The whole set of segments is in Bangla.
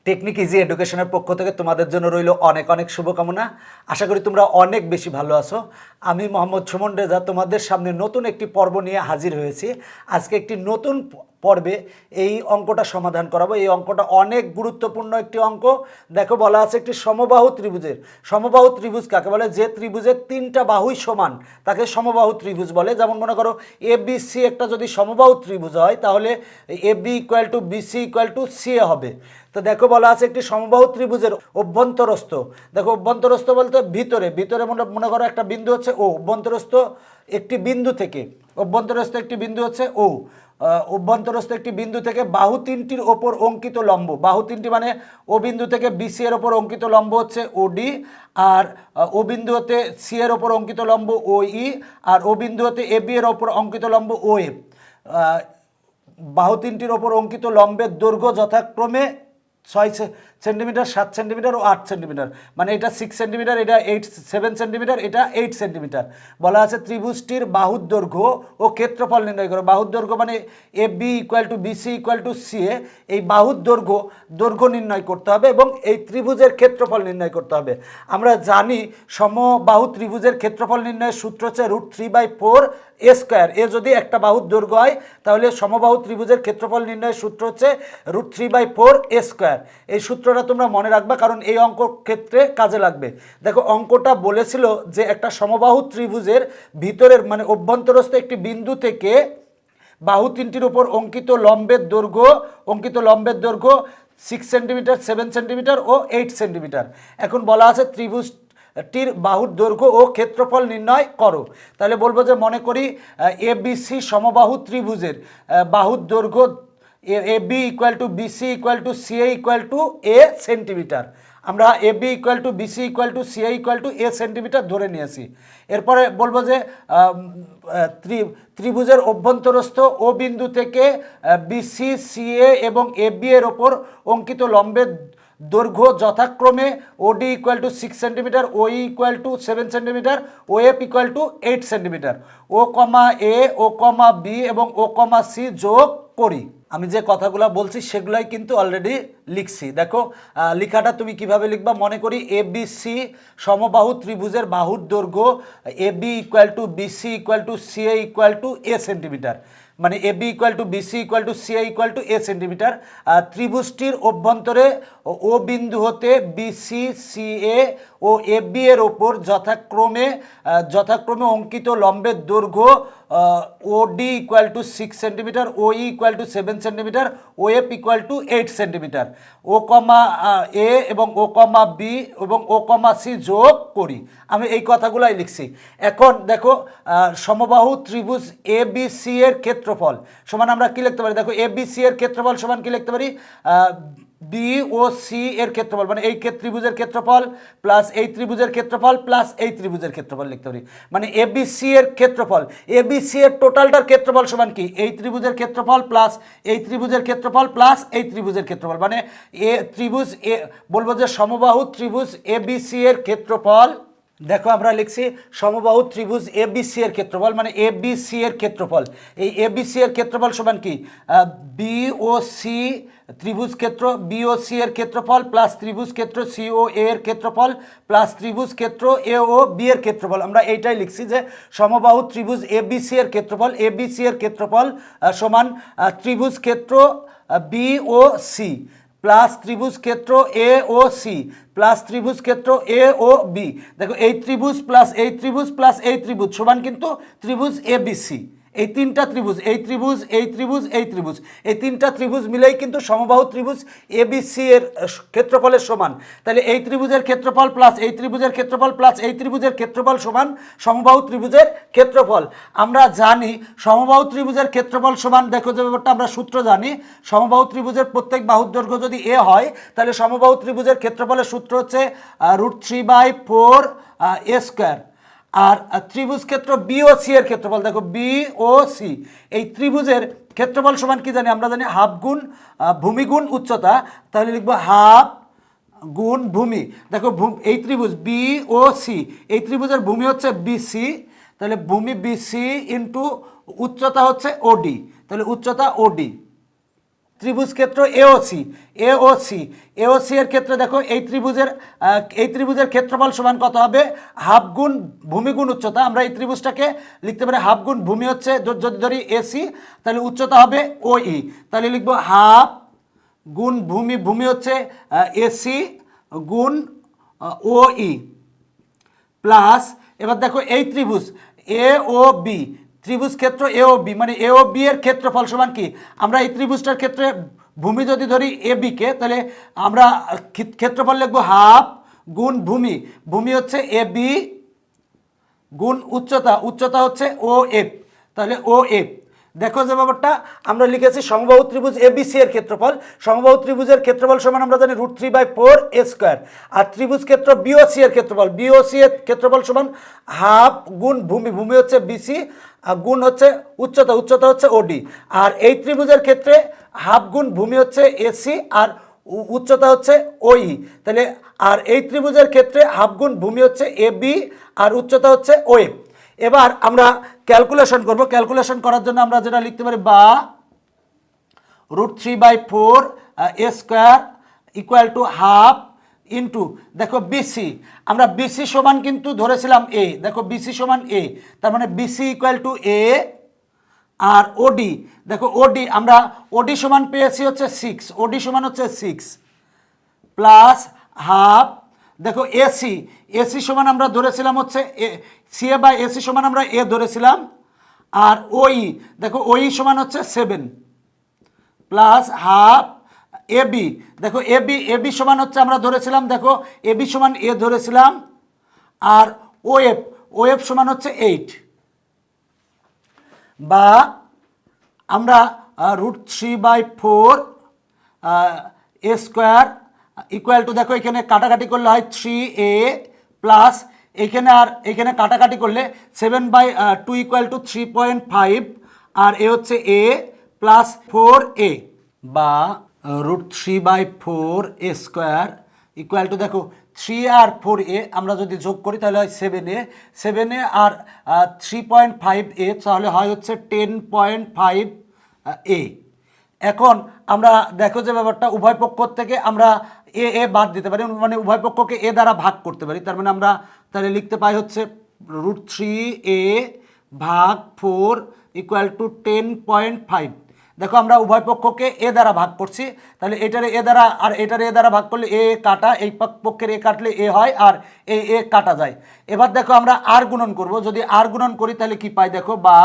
টেকনিক ইজি এডুকেশনের পক্ষ থেকে তোমাদের জন্য রইল অনেক অনেক শুভকামনা। আশা করি তোমরা অনেক বেশি ভালো আছো। আমি মোহাম্মদ সুমন রেজা তোমাদের সামনে নতুন একটি পর্ব নিয়ে হাজির হয়েছি। আজকে একটি নতুন পর্বে এই অঙ্কটা সমাধান করাবো। এই অঙ্কটা অনেক গুরুত্বপূর্ণ একটি অঙ্ক। দেখো বলা আছে একটি সমবাহু ত্রিভুজের, সমবাহু ত্রিভুজ কাকে বলে? যে ত্রিভুজের তিনটা বাহুই সমান তাকে সমবাহু ত্রিভুজ বলে। যেমন মনে করো এ বি সি একটা যদি সমবাহু ত্রিভুজ হয় তাহলে A B equal to BC equal to C A হবে। তো দেখো বলা আছে একটি সমবাহু ত্রিভুজের অভ্যন্তরস্থ, দেখো অভ্যন্তরস্থ বলতে ভিতরে, ভিতরে মনে করো একটা বিন্দু হচ্ছে ও, অভ্যন্তরস্থ একটি বিন্দু থেকে, অভ্যন্তরস্থ একটি বিন্দু হচ্ছে ও, অভ্যন্তরস্থ একটি বিন্দু থেকে বাহু তিনটির ওপর অঙ্কিত লম্ব, বাহু তিনটি মানে ও বিন্দু থেকে বিসি এর ওপর অঙ্কিত লম্ব হচ্ছে ওডি, আর ও বিন্দু হতে সি এর ওপর অঙ্কিত লম্ব ও ই, আর ও বিন্দু হতে এ বি এর ওপর অঙ্কিত লম্ব ও এফ। বাহু তিনটির ওপর অঙ্কিত লম্বের দৈর্ঘ্য যথাক্রমে 6 সেন্টিমিটার, 7 সেন্টিমিটার ও 8 সেন্টিমিটার। মানে এটা 6 সেন্টিমিটার, এটা 7 সেন্টিমিটার, এটা 8 সেন্টিমিটার। বলা আছে ত্রিভুজটির বাহুর দৈর্ঘ্য ও ক্ষেত্রফল নির্ণয় করো। বাহুর দৈর্ঘ্য মানে A B equal to BC equal to C A, এই বাহুর দৈর্ঘ্য নির্ণয় করতে হবে এবং এই ত্রিভুজের ক্ষেত্রফল নির্ণয় করতে হবে। আমরা জানি সমবাহু ত্রিভুজের ক্ষেত্রফল নির্ণয়ের সূত্র হচ্ছে √3/4 এ স্কোয়ার। এ যদি একটা বাহুর দৈর্ঘ্য হয় তাহলে সমবাহু ত্রিভুজের ক্ষেত্রফল নির্ণয়ের সূত্র হচ্ছে √3/4 এ স্কোয়ার। এই সূত্রটা তোমরা মনে রাখবা, কারণ এই অঙ্ক ক্ষেত্রে কাজে লাগবে। দেখো অঙ্কটা বলেছিল যে একটা সমবাহু ত্রিভুজের ভিতরের মানে অভ্যন্তরস্থ একটি বিন্দু থেকে বাহু তিনটির উপর অঙ্কিত লম্বের দৈর্ঘ্য 6 সেন্টিমিটার, 7 সেন্টিমিটার ও 8 সেন্টিমিটার। এখন বলা আছে ত্রিভুজটির বাহুর দৈর্ঘ্য ও ক্ষেত্রফল নির্ণয় করো। তাহলে বলবো যে মনে করি এ বি সি সমবাহু ত্রিভুজের বাহুর দৈর্ঘ্য A B equal to BC equal to C A equal to a centimetre. আমরা A B equal to BC equal to C A equal to a centimetre ধরে নিয়েছি। এরপরে বলবো যে ত্রিভুজের অভ্যন্তরস্থ ও বিন্দু থেকে বিসি সি এ এবং এ বি এর ওপর অঙ্কিত লম্বের দৈর্ঘ্য যথাক্রমে OD equal to 6 centimetre, O equal to 7 centimetre, O F equal to 8 centimetre. O comma A, O comma B এবং ও কমা সি যোগ করি। আমি যে কথাগুলো বলছি সেগুলাই কিন্তু অলরেডি লিখছি। দেখো লেখাটা তুমি কিভাবে লিখবা? মনে করি এ বি সি সমবাহু ত্রিভুজের বাহুর দৈর্ঘ্য A B equal to BC equal to C A equal to a centimetre. মানে A B equal to BC equal to C A equal to a centimetre. ত্রিভুজটির অভ্যন্তরে ও বিন্দু হতে BC C A O A B এর ওপর যথাক্রমে অঙ্কিত লম্বের দৈর্ঘ্য O D equal to 6 centimetre, O equal to 7 centimetre, O F equal to 8 centimetre. O comma A এবং ও কমা বি এবং ও কমা সি যোগ করি। আমি এই কথাগুলাই লিখছি। এখন দেখো সমবাহু ত্রিভুজ এ বি সি এর ক্ষেত্রফল সমান আমরা কি লিখতে পারি? দেখো এ বি সি এর ক্ষেত্রফল সমান কি লিখতে পারি? বি ও সি এর ক্ষেত্রফল মানে এই ত্রিভুজের ক্ষেত্রফল প্লাস এই ত্রিভুজের ক্ষেত্রফল প্লাস এই ত্রিভুজের ক্ষেত্রফল লিখতে পারি। মানে এ বি সি এর ক্ষেত্রফল, এ বি সি এর টোটালটার ক্ষেত্রফল সমান কি? এই ত্রিভুজের ক্ষেত্রফল প্লাস এই ত্রিভুজের ক্ষেত্রফল প্লাস এই ত্রিভুজের ক্ষেত্রফল। মানে বলবো যে সমবাহু ত্রিভুজ এ বি সি এর ক্ষেত্রফল। দেখো আমরা লিখছি সমবাহু ত্রিভুজ এ বি সি এর ক্ষেত্রফল মানে এ বি সি এর ক্ষেত্রফল। এই এ বি সি এর ক্ষেত্রফল সমান কি? বি ও সি ত্রিভুজ ক্ষেত্র বি ও সি এর ক্ষেত্রফল প্লাস ত্রিভুজ ক্ষেত্র সি ও এ এর ক্ষেত্রফল প্লাস ত্রিভুজ ক্ষেত্র এ ও বি এর ক্ষেত্রফল। আমরা এইটাই লিখছি যে সমবাহু ত্রিভুজ এ বি সি এর ক্ষেত্রফল, এ বি সি এর ক্ষেত্রফল সমান ত্রিভুজ ক্ষেত্র বি ও সি প্লাস ত্রিভুজ ক্ষেত্র এ ও সি প্লাস ত্রিভুজ ক্ষেত্র এ ও বি। দেখো এই ত্রিভুজ প্লাস এই ত্রিভুজ প্লাস এই ত্রিভুজ সমান কিন্তু ত্রিভুজ এ বি সি। এই তিনটা ত্রিভুজ, এই ত্রিভুজ, এই ত্রিভুজ, এই ত্রিভুজ, এই তিনটা ত্রিভুজ মিলেই কিন্তু সমবাহু ত্রিভুজ এ বি সি এর ক্ষেত্রফলের সমান। তাহলে এই ত্রিভুজের ক্ষেত্রফল প্লাস এই ত্রিভুজের ক্ষেত্রফল প্লাস এই ত্রিভুজের ক্ষেত্রফল সমান সমবাহু ত্রিভুজের ক্ষেত্রফল। আমরা জানি সমবাহু ত্রিভুজের ক্ষেত্রফল সমান, দেখো যে ব্যাপারটা আমরা সূত্র জানি, সমবাহু ত্রিভুজের প্রত্যেক বাহুর দৈর্ঘ্য যদি এ হয় তাহলে সমবাহু ত্রিভুজের ক্ষেত্রফলের সূত্র হচ্ছে √3/4 এ স্কোয়ার। আর ত্রিভুজ ক্ষেত্র বি ও সি এর ক্ষেত্রফল, দেখো বি ও সি এই ত্রিভুজের ক্ষেত্রফল সমান কি জানি? আমরা জানি হাফ গুণ ভূমি গুণ উচ্চতা। তাহলে লিখবো হাফ গুণ ভূমি। দেখো এই ত্রিভুজ বি ও সি, এই ত্রিভুজের ভূমি হচ্ছে বিসি, তাহলে ভূমি বিসি ইন্টু উচ্চতা হচ্ছে ওডি, তাহলে উচ্চতা ওডি। ত্রিভুজ ক্ষেত্র এওসি এওসি এর ক্ষেত্রে দেখো এই ত্রিভুজের ক্ষেত্রফল সমান কত হবে, হাফ গুণ ভূমি গুণ উচ্চতা। আমরা এই ত্রিভুজটাকে লিখতে পারি হাফ গুণ ভূমি হচ্ছে, যদি ধরি এসি তাহলে উচ্চতা হবে ওই, তাহলে লিখবো হাফ গুণ ভূমি হচ্ছে এসি গুণ ওই প্লাস, এবার দেখো এই ত্রিভুজ এ ও বি, ত্রিভুজ ক্ষেত্র এ ও বি, মানে এ ও বি এর ক্ষেত্রফল সমান কি, আমরা এই ত্রিভুজটার ক্ষেত্রে ভূমি যদি ধরি এ বিকে, তাহলে আমরা ক্ষেত্রফল লিখবো হাফ গুণ ভূমি হচ্ছে এ বি গুণ উচ্চতা হচ্ছে ও এফ, তাহলে ও এফ। দেখো যে ব্যাপারটা আমরা লিখেছি সমবাহু ত্রিভুজ এবিসি এর ক্ষেত্রফল, সমবাহু ত্রিভুজের ক্ষেত্রফল সমান আমরা জানি √3/4 a স্কয়ার, আর ত্রিভুজ ক্ষেত্র বিওসি এর ক্ষেত্রফল, বিওসি এর ক্ষেত্রফল সমান হাফ গুণ ভূমি হচ্ছে বিসি গুণ হচ্ছে উচ্চতা হচ্ছে ওডি, আর এই ত্রিভুজের ক্ষেত্রে হাফ গুণ ভূমি হচ্ছে এসি আর উচ্চতা হচ্ছে ওই, তাহলে আর এই ত্রিভুজের ক্ষেত্রে হাফ গুণ ভূমি হচ্ছে এ বি আর উচ্চতা হচ্ছে ওএফ। এবার আমরা ক্যালকুলেশন করব, ক্যালকুলেশন করার জন্য আমরা যেটা লিখতে পারি বা √3/4 a square equal to half into, দেখো বিসি, আমরা বিসি সমান কিন্তু ধরেছিলাম এ, দেখো বিসি সমান এ, তার মানে বিসি ইকুয়াল টু এ, আর ওডি, দেখো ওডি আমরা ওডি সমান পেয়েছি হচ্ছে 6, ওডি সমান হচ্ছে 6 প্লাস হাফ, দেখো এসি সমান আমরা ধরেছিলাম হচ্ছে সিএ বাই এসি সমান আমরা এ ধরেছিলাম, আর ওই দেখো ওই সমান হচ্ছে 7 প্লাস হাফ এবি, দেখো এবি সমান হচ্ছে আমরা ধরেছিলাম, দেখো এবি সমান এ ধরেছিলাম, আর ওএফ সমান হচ্ছে 8, বা আমরা √3/4 a স্কোয়ার ইকুয়াল টু, দেখো এখানে কাটাকাটি করলে হয় 3a প্লাস এখানে কাটাকাটি করলে 7/2 ইকুয়াল টু 3.5, আর এ হচ্ছে a প্লাস 4a, বা √3/4 a স্কোয়ার ইকুয়াল টু, দেখো 3 আর 4a আমরা যদি যোগ করি তাহলে হয় 7a আর 3.5a, তাহলে হয় হচ্ছে 10.5a। এখন আমরা দেখো যে ব্যাপারটা উভয় পক্ষ থেকে আমরা এ বাদ দিতে পারি, মানে উভয় পক্ষকে এ দ্বারা ভাগ করতে পারি, তার মানে আমরা তাহলে লিখতে পাই হচ্ছে √3a/4 ইকুয়াল টু 10.5। দেখো আমরা উভয় পক্ষকে এ দ্বারা ভাগ করছি, তাহলে এটারে এ দ্বারা আর এটারে এ দ্বারা ভাগ করলে এ কাটা, এই পক্ষের এ কাটলে এ হয় আর এ কাটা যায়। এবার দেখো আমরা আর গুণন করব, যদি আর গুণন করি তাহলে কি পাই, দেখো বা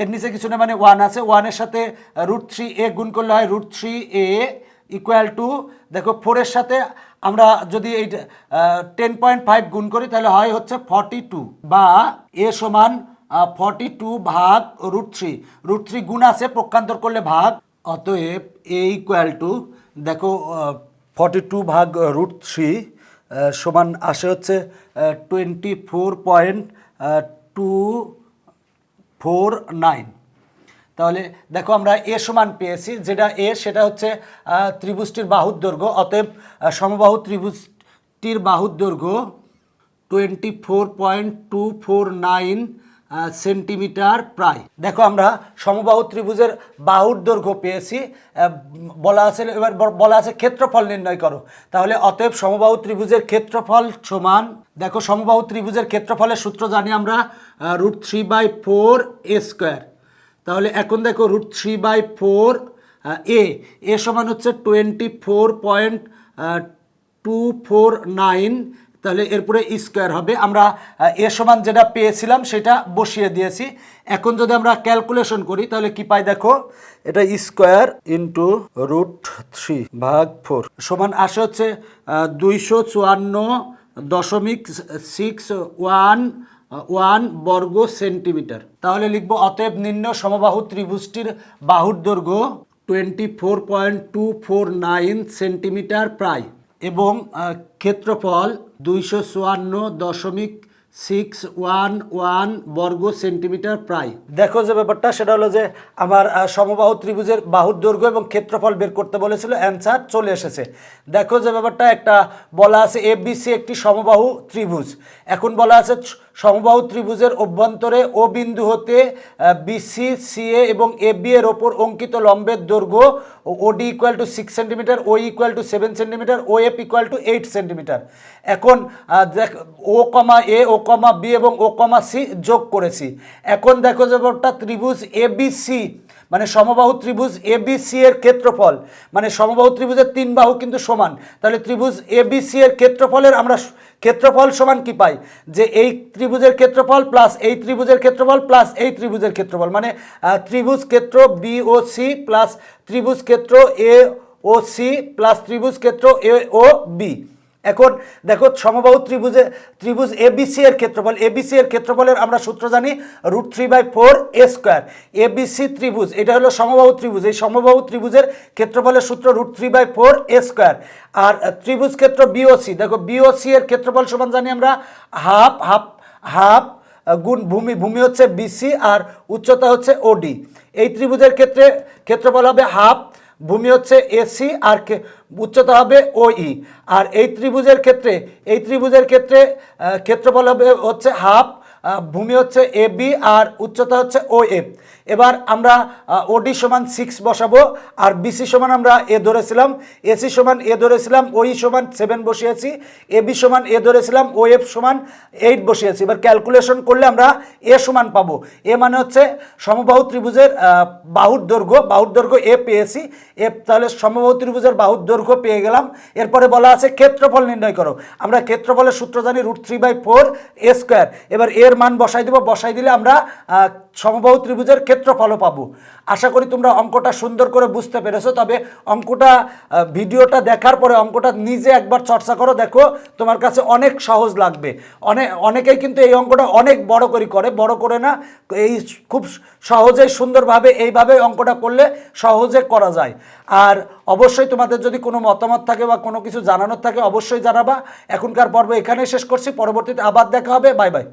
এর নিচে কিছু না, মানে 1 আছে, 1-এর সাথে √3a গুণ করলে হয় √3a ইকুয়াল টু, দেখো 4-এর সাথে আমরা যদি এই 10.5 গুণ করি তাহলে হয় হচ্ছে 42, বা এ সমান 42/√3 গুণ আছে, পক্ষান্তর করলে ভাগ, অতএব এ ইকুয়াল টু, দেখো 42/√3 সমান আসে হচ্ছে 24.249। তাহলে দেখো আমরা এ সমান পেয়েছি, যেটা এ সেটা হচ্ছে ত্রিভুজটির বাহুর দৈর্ঘ্য, অতএব সমবাহু ত্রিভুজটির বাহুর দৈর্ঘ্য 24.249 সেন্টিমিটার প্রায়। দেখো আমরা সমবাহু ত্রিভুজের বাহুর দৈর্ঘ্য পেয়েছি, বলা আছে এবার বলা আছে ক্ষেত্রফল নির্ণয় করো, তাহলে অতএব সমবাহু ত্রিভুজের ক্ষেত্রফল সমান, দেখো সমবাহু ত্রিভুজের ক্ষেত্রফলের সূত্র জানি আমরা √3/4 a স্কোয়ার, তাহলে এখন দেখো √3/4 এ সমান হচ্ছে 24.249, তাহলে এরপরে স্কোয়ার হবে, আমরা এ সমান যেটা পেয়েছিলাম সেটা বসিয়ে দিয়েছি। এখন যদি আমরা ক্যালকুলেশন করি তাহলে কি পাই, দেখো এটা স্কোয়ার ইন্টু √3/4 সমান আসে হচ্ছে 254.611 বর্গ সেন্টিমিটার। তাহলে লিখবো অতএব নিম্ন সমবাহু ত্রিভুজটির বাহুর দৈর্ঘ্য 24.249 সেন্টিমিটার প্রায়, এবং ক্ষেত্রফল 254.611 বর্গ সেন্টিমিটার প্রায়। দেখো যে ব্যাপারটা সেটা হলো যে আমার সমবাহু ত্রিভুজের বাহুর দৈর্ঘ্য এবং ক্ষেত্রফল বের করতে বলেছিল, অ্যান্সার চলে এসেছে। দেখো যে ব্যাপারটা একটা বলা আছে এবিসি একটি সমবাহু ত্রিভুজ, এখন বলা আছে সমবাহু ত্রিভুজের অভ্যন্তরে ও বিন্দু হতে বিসি সিএ এবং এবি এর ওপর অঙ্কিত লম্বের দৈর্ঘ্য OD equal to 6 centimetre, O equal to 7 centimetre, O F equal to 8 centimetre. এখন দেখ ও comma A, O comma B এবং ও কমা সি যোগ করেছি। এখন দেখো যে ত্রিভুজ এবিসি মানে সমবাহু ত্রিভুজ এবিসি এর ক্ষেত্রফল, মানে সমবাহু ত্রিভুজের 3 বাহু কিন্তু সমান, তাহলে ত্রিভুজ এবিসি এর ক্ষেত্রফলের আমরা ক্ষেত্রফল সমান কি পাই, যে এই ত্রিভুজের ক্ষেত্রফল প্লাস এই ত্রিভুজের ক্ষেত্রফল প্লাস এই ত্রিভুজের ক্ষেত্রফল, মানে ত্রিভুজ ক্ষেত্র বি ও সি প্লাস ত্রিভুজ ক্ষেত্র এ ও সি প্লাস ত্রিভুজ ক্ষেত্র এ ও বি। এখন দেখো সমবাহু ত্রিভুজ এবিসি এর ক্ষেত্রফল, এবিসি এর ক্ষেত্রফলের আমরা সূত্র জানি √3/4 a স্কোয়ার। এবিসি ত্রিভুজ এটা হলো সমবাহু ত্রিভুজ, এই সমবাহু ত্রিভুজের ক্ষেত্রফলের সূত্র √3/4 a স্কোয়ার। আর ত্রিভুজ ক্ষেত্র বিওসি, দেখো বিওসি এর ক্ষেত্রফল সমান জানি আমরা হাফ গুণ ভূমি হচ্ছে বিসি আর উচ্চতা হচ্ছে ওডি। এই ত্রিভুজের ক্ষেত্রফল হবে হাফ, ভূমি হচ্ছে এসি আর উচ্চতা হবে ওই। আর এই ত্রিভুজের ক্ষেত্রে ক্ষেত্রফল হবে হচ্ছে হাফ, ভূমি হচ্ছে এ বি আর উচ্চতা হচ্ছে ও এফ। এবার আমরা ওডি সমান 6 বসাবো, আর বিসি সমান আমরা এ ধরেছিলাম, এসি সমান এ ধরেছিলাম, ওই সমান 7 বসিয়েছি, এ বি সমান এ ধরেছিলাম, ও এফ সমান 8 বসিয়েছি। এবার ক্যালকুলেশন করলে আমরা এ সমান পাবো। এ মানে হচ্ছে সমবাহু ত্রিভুজের বাহুর দৈর্ঘ্য এ পেয়েছি, এফ তাহলে সমবাহু ত্রিভুজের বাহুর দৈর্ঘ্য পেয়ে গেলাম। এরপরে বলা আছে ক্ষেত্রফল নির্ণয় করো, আমরা ক্ষেত্রফলের সূত্র জানি √3/4 a স্কোয়ার। এবার এর মান বসাই দেবো, বসাই দিলে আমরা সমবাহু ত্রিভুজের ক্ষেত্রফলও পাবো। আশা করি তোমরা অঙ্কটা সুন্দর করে বুঝতে পেরেছো। তবে অঙ্কটা ভিডিওটা দেখার পরে অঙ্কটা নিজে একবার চর্চা করো, দেখো তোমার কাছে অনেক সহজ লাগবে। অনেকেই কিন্তু এই অঙ্কটা অনেক বড় করে না, এই খুব সহজেই সুন্দরভাবে এইভাবে অঙ্কটা করলে সহজে করা যায়। আর অবশ্যই তোমাদের যদি কোনো মতামত থাকে বা কোনো কিছু জানানোর থাকে অবশ্যই জানাবা। এখনকার পর্ব এখানেই শেষ করছি, পরবর্তীতে আবার দেখা হবে। Bye bye.